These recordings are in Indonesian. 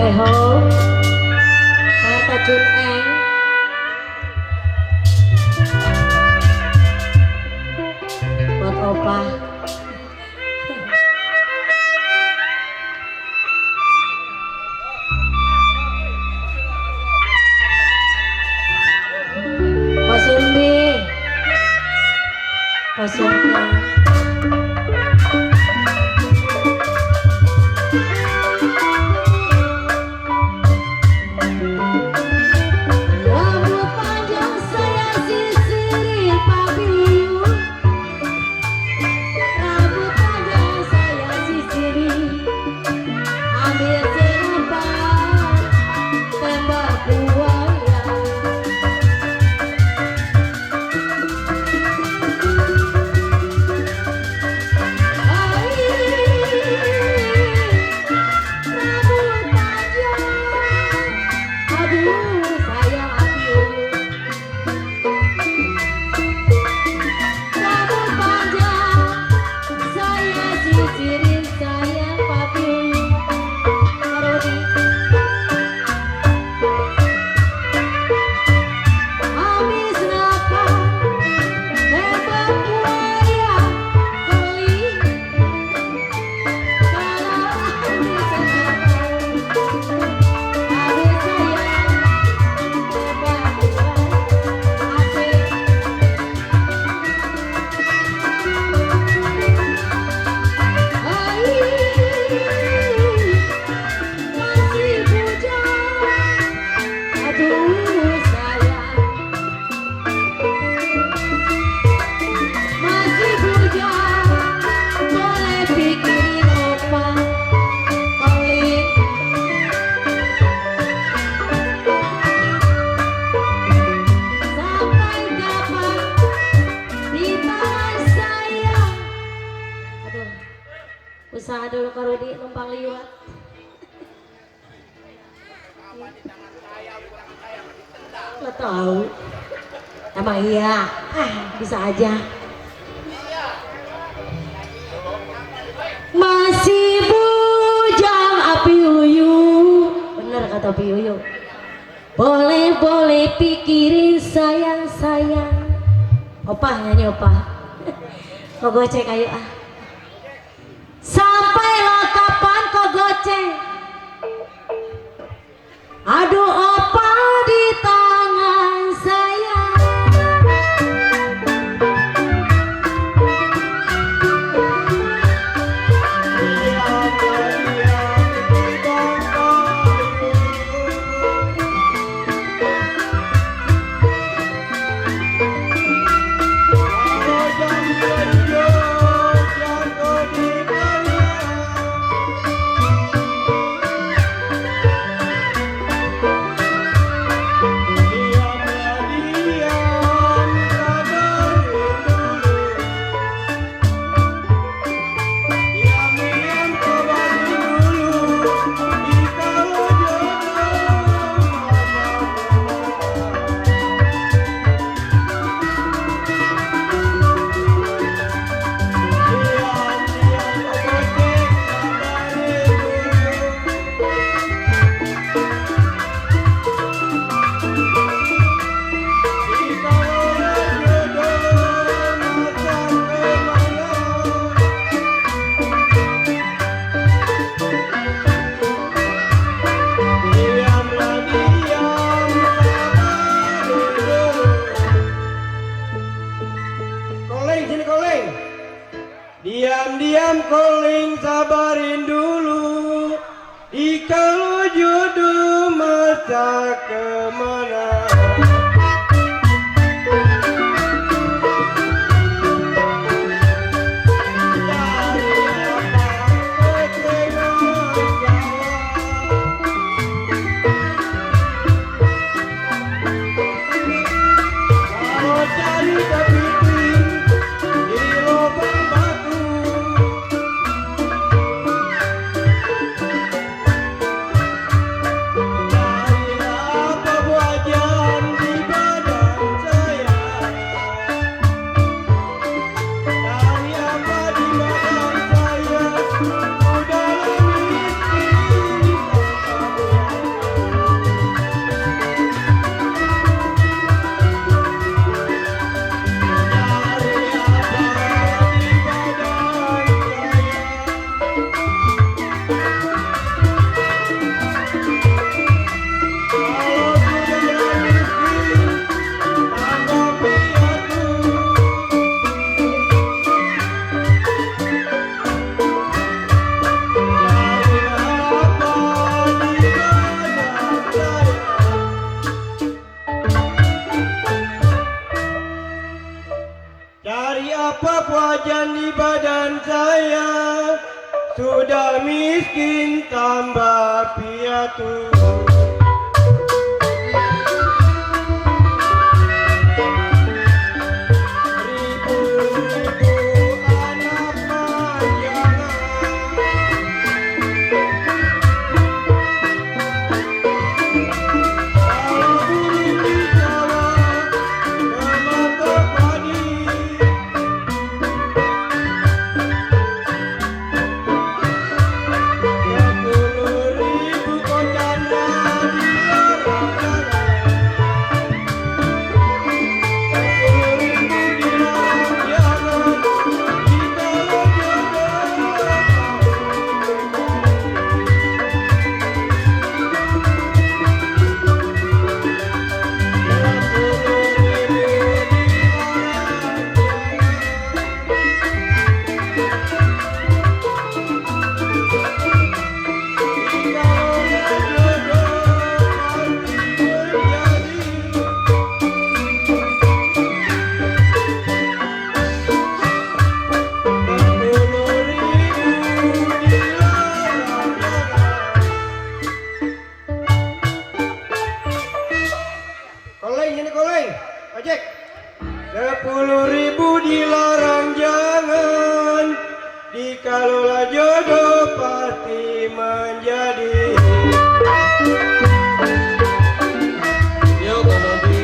Eho kata Jun Eng buat opa. Pasumbi Pasumbi usaha dulu kalau di numpang liwat. Lo tahu? Emang iya? Bisa aja. Masih bujang api uyu. Bener kata api uyu. Boleh pikirin sayang. Opah nyanyi opah. Kok gocek ayo ah. Sampai lo kapan kau goceng? Aduh opa di tangan saya. Diam koling sabarin dulu. Kalau jodoh masa kemana? Apa buat Cari apa wajan di badan saya, sudah miskin tambah piatu. Koleng ini koleng, ojek. 10.000 dilarang jangan, dikalola jodoh pasti menjadi. Yo Komobi.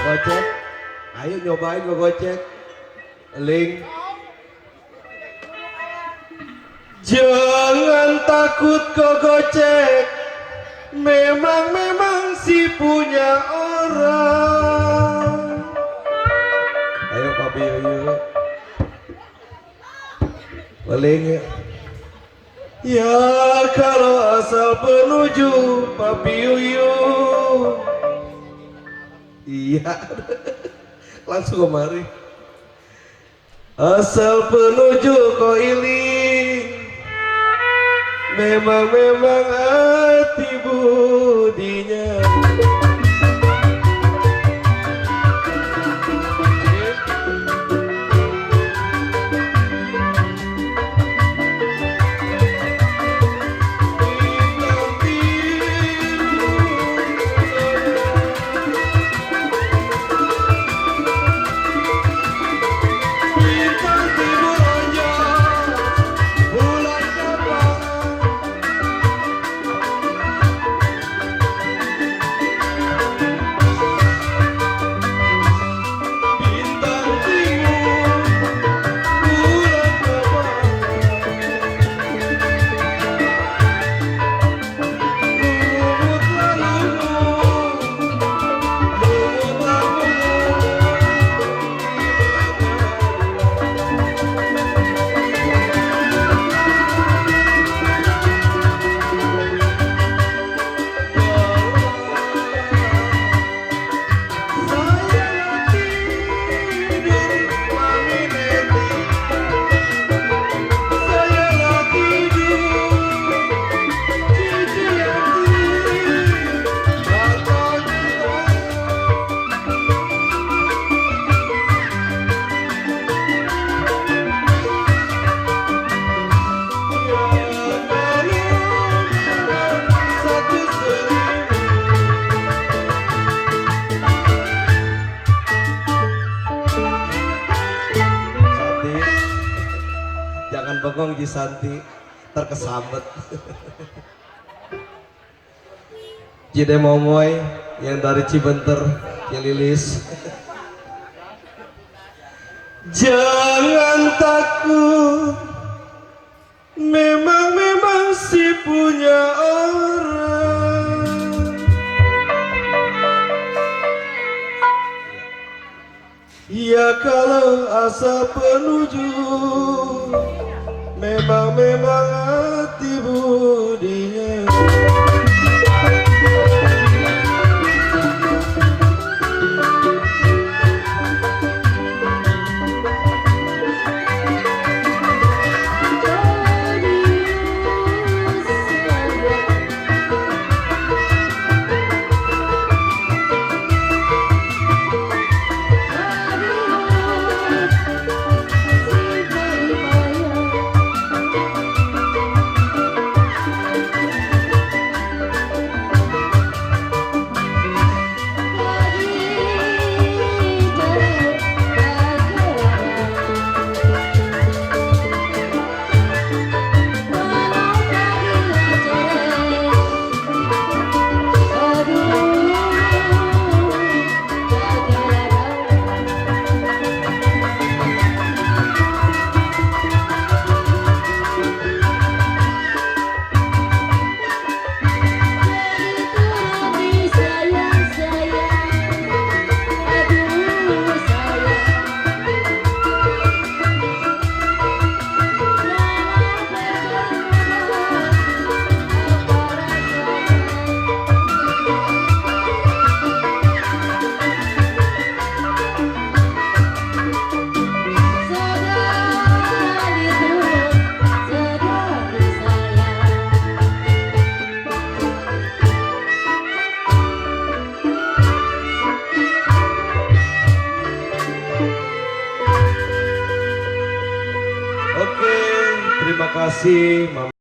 Gocek, ayo nyobain ngegocek, link. Jangan takut kau gocek, memang si punya orang. Ayo papi ayo, link ya. Ya kalau asal penuju papi yuyu. Iya, langsung kemari. Asal penuju kau iling, memang hati budinya. bengong Jisanti terkesambet. Cide Momoy yang dari Cibenter, Cililis. Jangan takut, memang si punya orang. Ya kalau asa penuju, memang hati budinya. Oke, terima kasih Mama.